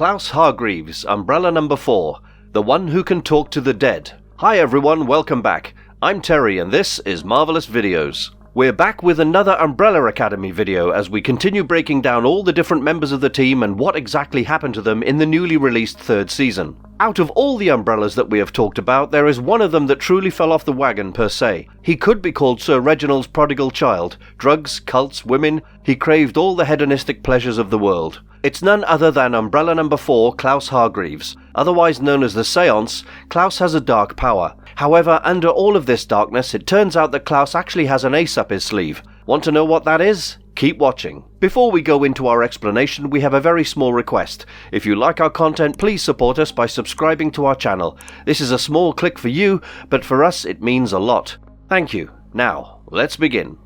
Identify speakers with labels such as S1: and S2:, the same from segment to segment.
S1: Klaus Hargreeves, Umbrella number 4, the one who can talk to the dead. Hi everyone, welcome back. I'm Terry and this is Marvelous Videos. We're back with another Umbrella Academy video as we continue breaking down all the different members of the team and what exactly happened to them in the newly released third season. Out of all the Umbrellas that we have talked about, there is one of them that truly fell off the wagon per se. He could be called Sir Reginald's prodigal child. Drugs, cults, women, he craved all the hedonistic pleasures of the world. It's none other than Umbrella number 4, Klaus Hargreeves. Otherwise known as the Séance, Klaus has a dark power. However, under all of this darkness, it turns out that Klaus actually has an ace up his sleeve. Want to know what that is? Keep watching. Before we go into our explanation, we have a very small request. If you like our content, please support us by subscribing to our channel. This is a small click for you, but for us it means a lot. Thank you. Now, let's begin.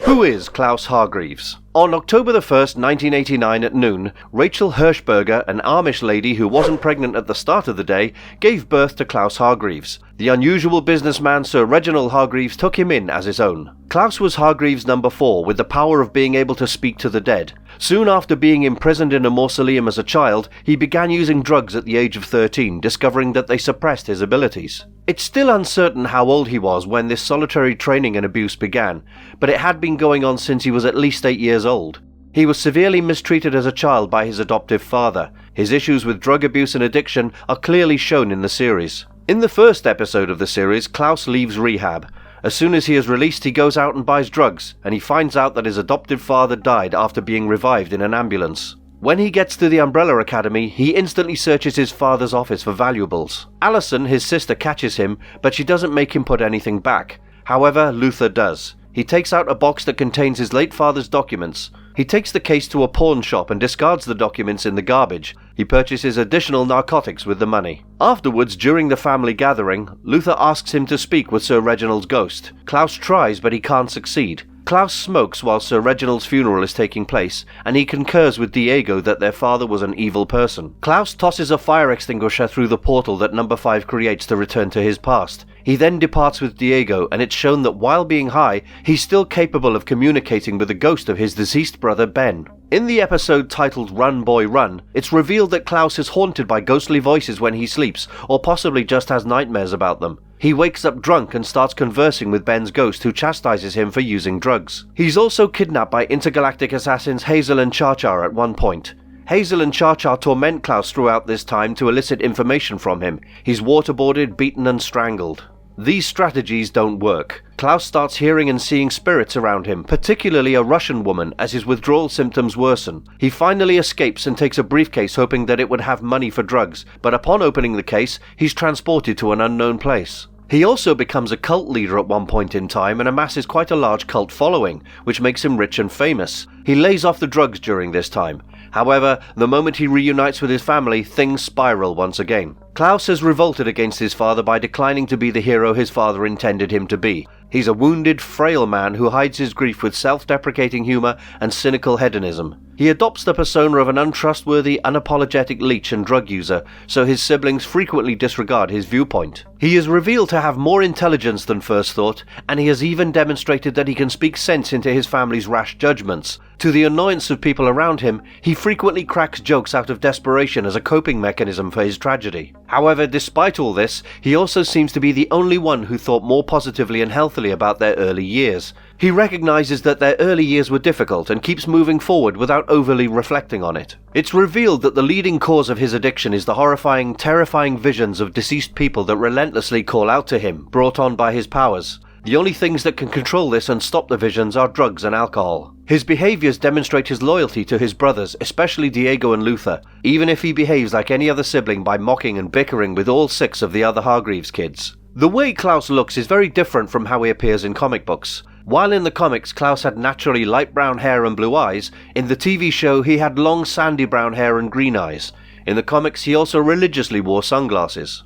S1: Who is Klaus Hargreeves? On October the 1st, 1989 at noon, Rachel Hirschberger, an Amish lady who wasn't pregnant at the start of the day, gave birth to Klaus Hargreeves. The unusual businessman Sir Reginald Hargreeves took him in as his own. Klaus was Hargreeves number 4 with the power of being able to speak to the dead. Soon after being imprisoned in a mausoleum as a child, he began using drugs at the age of 13, discovering that they suppressed his abilities. It's still uncertain how old he was when this solitary training and abuse began, but it had been going on since he was at least 8 years old. He was severely mistreated as a child by his adoptive father. His issues with drug abuse and addiction are clearly shown in the series. In the first episode of the series, Klaus leaves rehab. As soon as he is released, he goes out and buys drugs, and he finds out that his adoptive father died after being revived in an ambulance. When he gets to the Umbrella Academy, he instantly searches his father's office for valuables. Allison, his sister, catches him, but she doesn't make him put anything back. However, Luther does. He takes out a box that contains his late father's documents. He takes the case to a pawn shop and discards the documents in the garbage. He purchases additional narcotics with the money. Afterwards, during the family gathering, Luther asks him to speak with Sir Reginald's ghost. Klaus tries, but he can't succeed. Klaus smokes while Sir Reginald's funeral is taking place, and he concurs with Diego that their father was an evil person. Klaus tosses a fire extinguisher through the portal that number 5 creates to return to his past. He then departs with Diego, and it's shown that while being high, he's still capable of communicating with the ghost of his deceased brother Ben. In the episode titled Run Boy Run, it's revealed that Klaus is haunted by ghostly voices when he sleeps, or possibly just has nightmares about them. He wakes up drunk and starts conversing with Ben's ghost, who chastises him for using drugs. He's also kidnapped by intergalactic assassins Hazel and Char-Char at one point. Hazel and Char-Char torment Klaus throughout this time to elicit information from him. He's waterboarded, beaten and strangled. These strategies don't work. Klaus starts hearing and seeing spirits around him, particularly a Russian woman, as his withdrawal symptoms worsen. He finally escapes and takes a briefcase hoping that it would have money for drugs, but upon opening the case, he's transported to an unknown place. He also becomes a cult leader at one point in time and amasses quite a large cult following, which makes him rich and famous. He lays off the drugs during this time. However, the moment he reunites with his family, things spiral once again. Klaus has revolted against his father by declining to be the hero his father intended him to be. He's a wounded, frail man who hides his grief with self-deprecating humor and cynical hedonism. He adopts the persona of an untrustworthy, unapologetic leech and drug user, so his siblings frequently disregard his viewpoint. He is revealed to have more intelligence than first thought, and he has even demonstrated that he can speak sense into his family's rash judgments. To the annoyance of people around him, he frequently cracks jokes out of desperation as a coping mechanism for his tragedy. However, despite all this, he also seems to be the only one who thought more positively and healthily about their early years. He recognizes that their early years were difficult and keeps moving forward without overly reflecting on it. It's revealed that the leading cause of his addiction is the horrifying, terrifying visions of deceased people that relentlessly call out to him, brought on by his powers. The only things that can control this and stop the visions are drugs and alcohol. His behaviors demonstrate his loyalty to his brothers, especially Diego and Luther, even if he behaves like any other sibling by mocking and bickering with all 6 of the other Hargreeves kids. The way Klaus looks is very different from how he appears in comic books. While in the comics Klaus had naturally light brown hair and blue eyes, in the TV show he had long sandy brown hair and green eyes. In the comics he also religiously wore sunglasses.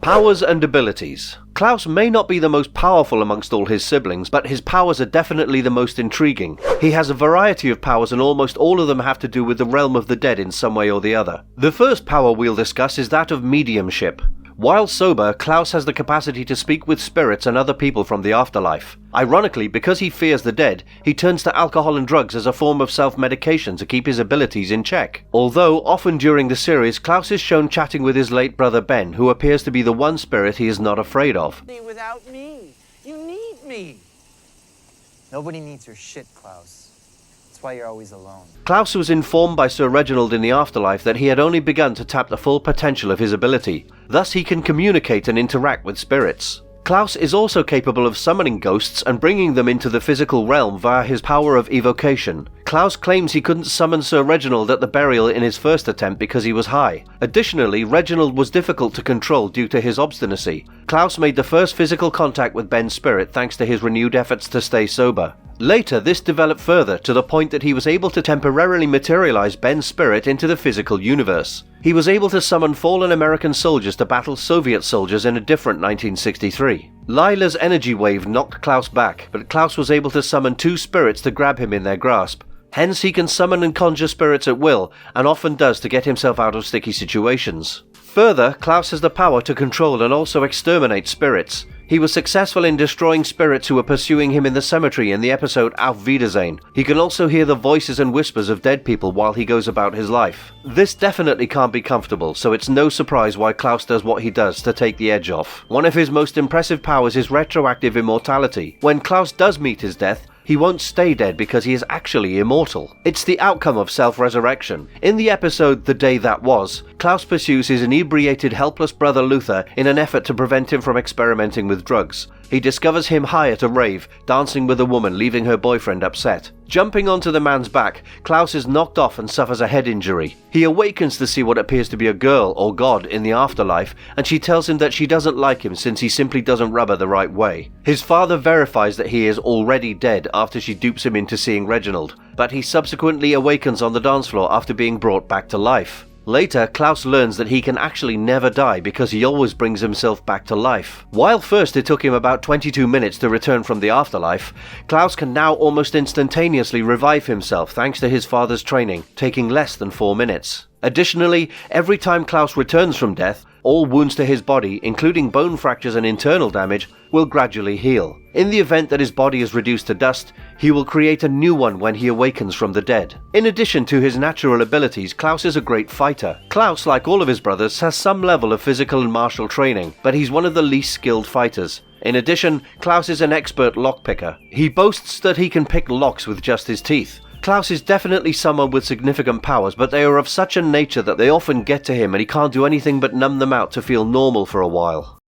S1: Powers and abilities. Klaus may not be the most powerful amongst all his siblings, but his powers are definitely the most intriguing. He has a variety of powers and almost all of them have to do with the realm of the dead in some way or the other. The first power we'll discuss is that of mediumship. While sober, Klaus has the capacity to speak with spirits and other people from the afterlife. Ironically, because he fears the dead, he turns to alcohol and drugs as a form of self-medication to keep his abilities in check. Although, often during the series, Klaus is shown chatting with his late brother Ben, who appears to be the one spirit he is not afraid of.
S2: Without me, you need me. Nobody needs your shit, Klaus. That's why you're always alone.
S1: Klaus was informed by Sir Reginald in the afterlife that he had only begun to tap the full potential of his ability. Thus he can communicate and interact with spirits. Klaus is also capable of summoning ghosts and bringing them into the physical realm via his power of evocation. Klaus claims he couldn't summon Sir Reginald at the burial in his first attempt because he was high. Additionally, Reginald was difficult to control due to his obstinacy. Klaus made the first physical contact with Ben's spirit thanks to his renewed efforts to stay sober. Later, this developed further to the point that he was able to temporarily materialize Ben's spirit into the physical universe. He was able to summon fallen American soldiers to battle Soviet soldiers in a different 1963. Lila's energy wave knocked Klaus back, but Klaus was able to summon two spirits to grab him in their grasp. Hence, he can summon and conjure spirits at will, and often does to get himself out of sticky situations. Further, Klaus has the power to control and also exterminate spirits. He was successful in destroying spirits who were pursuing him in the cemetery in the episode Auf Wiedersehen. He can also hear the voices and whispers of dead people while he goes about his life. This definitely can't be comfortable, so it's no surprise why Klaus does what he does to take the edge off. One of his most impressive powers is retroactive immortality. When Klaus does meet his death, he won't stay dead because he is actually immortal. It's the outcome of self-resurrection. In the episode The Day That Was, Klaus pursues his inebriated, helpless brother Luther in an effort to prevent him from experimenting with drugs. He discovers him high at a rave, dancing with a woman, leaving her boyfriend upset. Jumping onto the man's back, Klaus is knocked off and suffers a head injury. He awakens to see what appears to be a girl or god in the afterlife, and she tells him that she doesn't like him since he simply doesn't rub her the right way. His father verifies that he is already dead after she dupes him into seeing Reginald, but he subsequently awakens on the dance floor after being brought back to life. Later, Klaus learns that he can actually never die because he always brings himself back to life. While first it took him about 22 minutes to return from the afterlife, Klaus can now almost instantaneously revive himself thanks to his father's training, taking less than 4 minutes. Additionally, every time Klaus returns from death, all wounds to his body, including bone fractures and internal damage, will gradually heal. In the event that his body is reduced to dust, he will create a new one when he awakens from the dead. In addition to his natural abilities, Klaus is a great fighter. Klaus, like all of his brothers, has some level of physical and martial training, but he's one of the least skilled fighters. In addition, Klaus is an expert lockpicker. He boasts that he can pick locks with just his teeth. Klaus is definitely someone with significant powers, but they are of such a nature that they often get to him and he can't do anything but numb them out to feel normal for a while.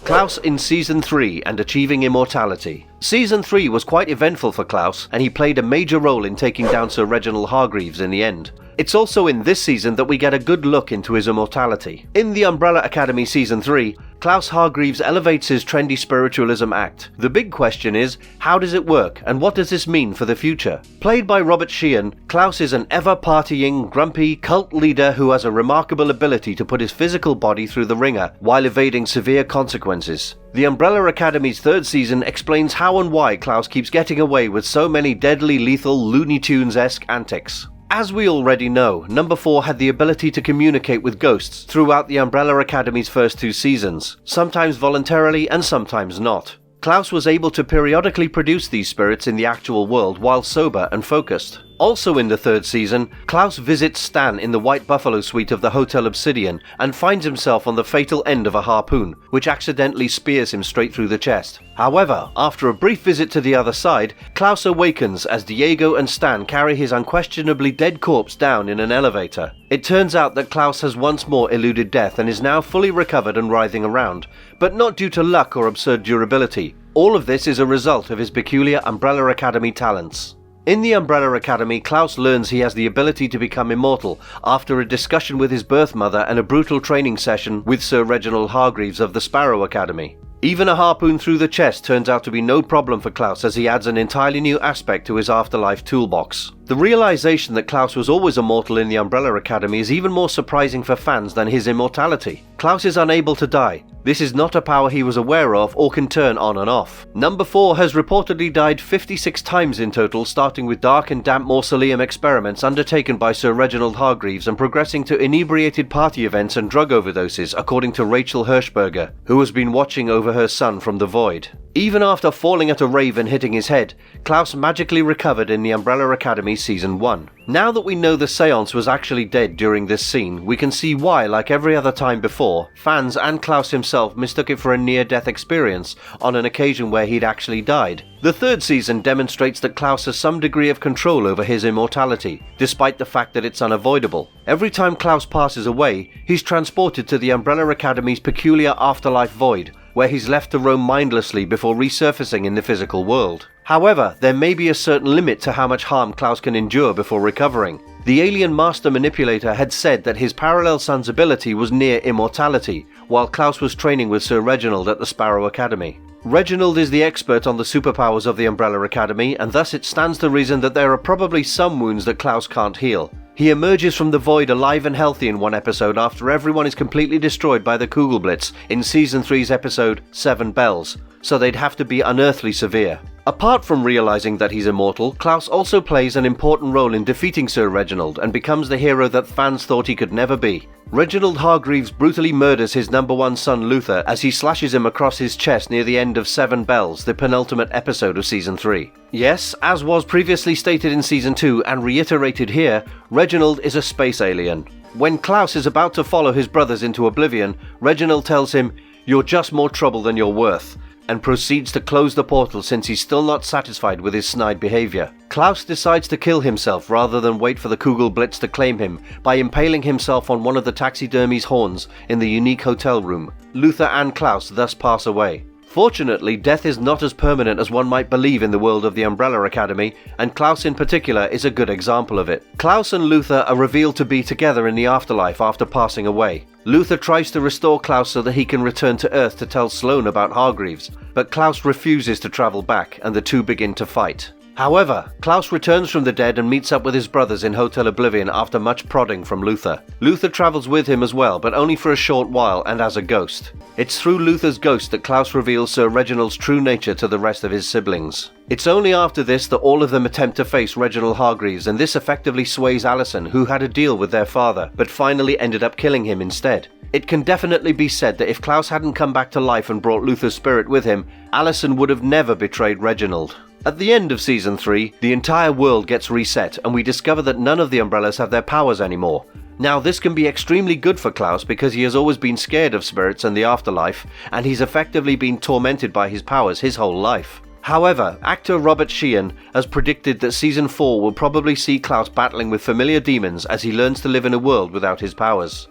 S1: Klaus in Season 3 and achieving immortality. Season 3 was quite eventful for Klaus, and he played a major role in taking down Sir Reginald Hargreeves in the end. It's also in this season that we get a good look into his immortality. In the Umbrella Academy Season 3, Klaus Hargreeves elevates his trendy spiritualism act. The big question is, how does it work, and what does this mean for the future? Played by Robert Sheehan, Klaus is an ever-partying, grumpy cult leader who has a remarkable ability to put his physical body through the ringer while evading severe consequences. The Umbrella Academy's third season explains how and why Klaus keeps getting away with so many deadly, lethal, Looney Tunes-esque antics. As we already know, Number 4 had the ability to communicate with ghosts throughout the Umbrella Academy's first 2 seasons, sometimes voluntarily and sometimes not. Klaus was able to periodically produce these spirits in the actual world while sober and focused. Also in the third season, Klaus visits Stan in the White Buffalo suite of the Hotel Obsidian and finds himself on the fatal end of a harpoon, which accidentally spears him straight through the chest. However, after a brief visit to the other side, Klaus awakens as Diego and Stan carry his unquestionably dead corpse down in an elevator. It turns out that Klaus has once more eluded death and is now fully recovered and writhing around, but not due to luck or absurd durability. All of this is a result of his peculiar Umbrella Academy talents. In the Umbrella Academy, Klaus learns he has the ability to become immortal after a discussion with his birth mother and a brutal training session with Sir Reginald Hargreeves of the Sparrow Academy. Even a harpoon through the chest turns out to be no problem for Klaus as he adds an entirely new aspect to his afterlife toolbox. The realization that Klaus was always immortal in the Umbrella Academy is even more surprising for fans than his immortality. Klaus is unable to die. This is not a power he was aware of or can turn on and off. Number 4 has reportedly died 56 times in total, starting with dark and damp mausoleum experiments undertaken by Sir Reginald Hargreeves and progressing to inebriated party events and drug overdoses, according to Rachel Hirschberger, who has been watching over her son from the void. Even after falling at a rave and hitting his head, Klaus magically recovered in the Umbrella Academy Season 1. Now that we know the Séance was actually dead during this scene, we can see why, like every other time before, fans and Klaus himself mistook it for a near-death experience on an occasion where he'd actually died. The third season demonstrates that Klaus has some degree of control over his immortality, despite the fact that it's unavoidable. Every time Klaus passes away, he's transported to the Umbrella Academy's peculiar afterlife void, where he's left to roam mindlessly before resurfacing in the physical world. However, there may be a certain limit to how much harm Klaus can endure before recovering. The alien master manipulator had said that his parallel son's ability was near immortality, while Klaus was training with Sir Reginald at the Sparrow Academy. Reginald is the expert on the superpowers of the Umbrella Academy, and thus it stands to reason that there are probably some wounds that Klaus can't heal. He emerges from the void alive and healthy in one episode after everyone is completely destroyed by the Kugelblitz in Season 3's episode 7 Bells, so they'd have to be unearthly severe. Apart from realizing that he's immortal, Klaus also plays an important role in defeating Sir Reginald and becomes the hero that fans thought he could never be. Reginald Hargreeves brutally murders his number 1 son Luther as he slashes him across his chest near the end of 7 Bells, the penultimate episode of Season 3. Yes, as was previously stated in Season 2 and reiterated here, Reginald is a space alien. When Klaus is about to follow his brothers into oblivion, Reginald tells him, "You're just more trouble than you're worth," and proceeds to close the portal since he's still not satisfied with his snide behavior. Klaus decides to kill himself rather than wait for the Kugelblitz to claim him by impaling himself on one of the taxidermy's horns in the unique hotel room. Luther and Klaus thus pass away. Fortunately, death is not as permanent as one might believe in the world of the Umbrella Academy, and Klaus in particular is a good example of it. Klaus and Luther are revealed to be together in the afterlife after passing away. Luther tries to restore Klaus so that he can return to Earth to tell Sloane about Hargreeves, but Klaus refuses to travel back and the two begin to fight. However, Klaus returns from the dead and meets up with his brothers in Hotel Oblivion after much prodding from Luther. Luther travels with him as well, but only for a short while and as a ghost. It's through Luther's ghost that Klaus reveals Sir Reginald's true nature to the rest of his siblings. It's only after this that all of them attempt to face Reginald Hargreeves, and this effectively sways Alison, who had a deal with their father, but finally ended up killing him instead. It can definitely be said that if Klaus hadn't come back to life and brought Luther's spirit with him, Alison would have never betrayed Reginald. At the end of Season 3, the entire world gets reset and we discover that none of the Umbrellas have their powers anymore. Now this can be extremely good for Klaus because he has always been scared of spirits and the afterlife, and he's effectively been tormented by his powers his whole life. However, actor Robert Sheehan has predicted that Season 4 will probably see Klaus battling with familiar demons as he learns to live in a world without his powers.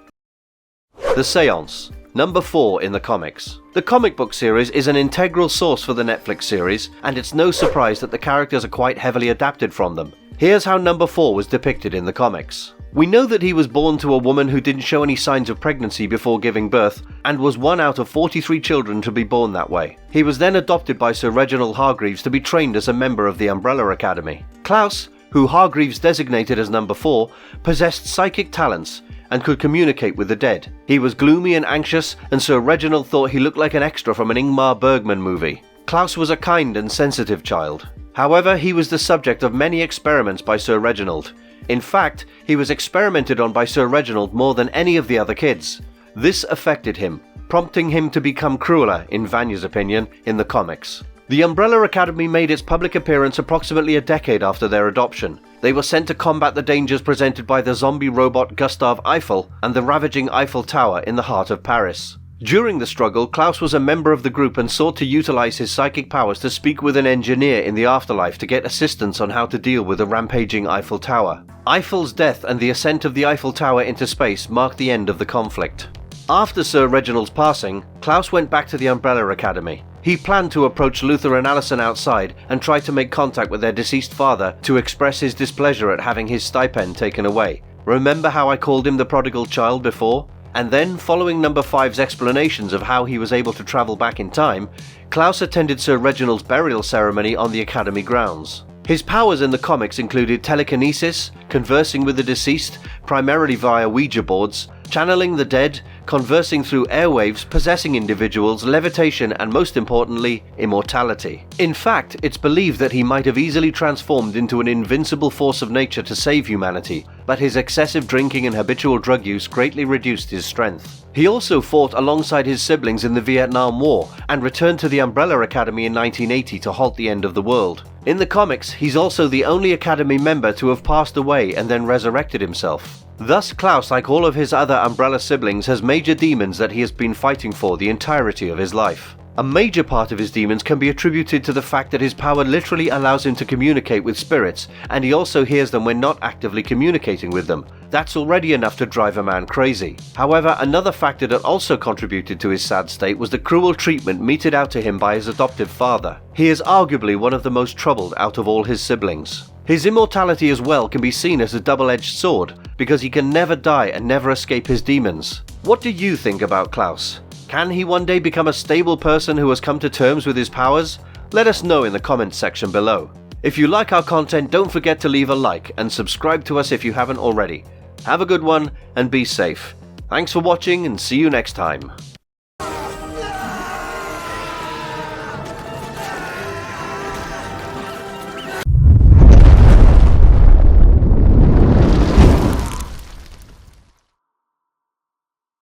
S1: The Séance. Number 4 in the comics. The comic book series is an integral source for the Netflix series, and it's no surprise that the characters are quite heavily adapted from them. Here's how Number 4 was depicted in the comics. We know that he was born to a woman who didn't show any signs of pregnancy before giving birth, and was one out of 43 children to be born that way. He was then adopted by Sir Reginald Hargreeves to be trained as a member of the Umbrella Academy. Klaus, who Hargreeves designated as Number 4, possessed psychic talents and could communicate with the dead. He was gloomy and anxious, and Sir Reginald thought he looked like an extra from an Ingmar Bergman movie. Klaus was a kind and sensitive child. However, he was the subject of many experiments by Sir Reginald. In fact, he was experimented on by Sir Reginald more than any of the other kids. This affected him, prompting him to become crueler, in Vanya's opinion, in the comics. The Umbrella Academy made its public appearance approximately a decade after their adoption. They were sent to combat the dangers presented by the zombie robot Gustave Eiffel and the ravaging Eiffel Tower in the heart of Paris. During the struggle, Klaus was a member of the group and sought to utilize his psychic powers to speak with an engineer in the afterlife to get assistance on how to deal with the rampaging Eiffel Tower. Eiffel's death and the ascent of the Eiffel Tower into space marked the end of the conflict. After Sir Reginald's passing, Klaus went back to the Umbrella Academy. He planned to approach Luther and Alison outside and try to make contact with their deceased father to express his displeasure at having his stipend taken away. Remember how I called him the prodigal child before? And then, following Number 5's explanations of how he was able to travel back in time, Klaus attended Sir Reginald's burial ceremony on the Academy grounds. His powers in the comics included telekinesis, conversing with the deceased, primarily via Ouija boards, channeling the dead, conversing through airwaves, possessing individuals, levitation, and most importantly, immortality. In fact, it's believed that he might have easily transformed into an invincible force of nature to save humanity, but his excessive drinking and habitual drug use greatly reduced his strength. He also fought alongside his siblings in the Vietnam War and returned to the Umbrella Academy in 1980 to halt the end of the world. In the comics, he's also the only Academy member to have passed away and then resurrected himself. Thus, Klaus, like all of his other Umbrella siblings, has major demons that he has been fighting for the entirety of his life. A major part of his demons can be attributed to the fact that his power literally allows him to communicate with spirits, and he also hears them when not actively communicating with them. That's already enough to drive a man crazy. However, another factor that also contributed to his sad state was the cruel treatment meted out to him by his adoptive father. He is arguably one of the most troubled out of all his siblings. His immortality as well can be seen as a double-edged sword, because he can never die and never escape his demons. What do you think about Klaus? Can he one day become a stable person who has come to terms with his powers? Let us know in the comments section below. If you like our content, don't forget to leave a like and subscribe to us if you haven't already. Have a good one and be safe. Thanks for watching and see you next time.